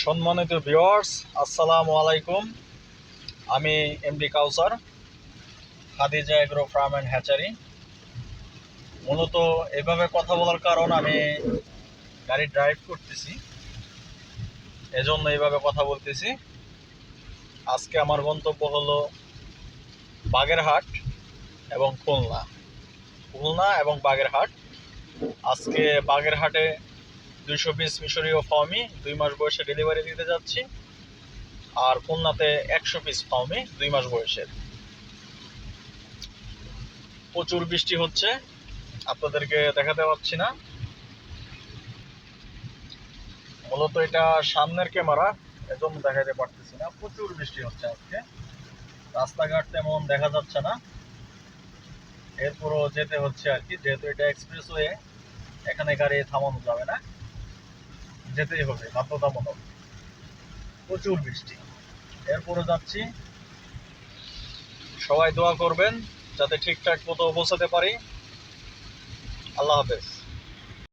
সম্মানিত ভিউয়ার্স, আসসালামু আলাইকুম। আমি MD Kausar, Khadija agro farm and hatchery. মূলত এভাবে কথা বলার কারণ আমি গাড়ি ড্রাইভ করতেছি, এজন্য এইভাবে কথা বলতেছি। আজকে আমার গন্তব্য হলো বাগেরহাট এবং খুলনা এবং বাগেরহাট। আজকে বাগেরহাটে 200 পিস মিশরীয় ফার্মি 2 মাস বয়সে ডেলিভারি দিতে যাচ্ছি, আর খুলনাতে 100 পিস ফার্মি 2 মাস বয়সের। প্রচুর বৃষ্টি হচ্ছে, আপনাদেরকে দেখাতে পাচ্ছি না। মূলত এটা সামনের ক্যামেরা, এজন্য দেখাতে পারতেছি না। প্রচুর বৃষ্টি হচ্ছে আজকে, রাস্তাঘাট তেমন দেখা যাচ্ছে না। এরপরও যেতে হচ্ছে আর কি, যেহেতু এটা এক্সপ্রেসওয়ে, এখানে গাড়ি থামানো যাবে না, যেতেই হবে বাধ্যতামূলক। প্রচুর বৃষ্টি, এরপরও যাচ্ছি। সবাই দোয়া করবেন যাতে ঠিকঠাক মতো পৌঁছাতে পারি। আল্লাহ হাফেজ।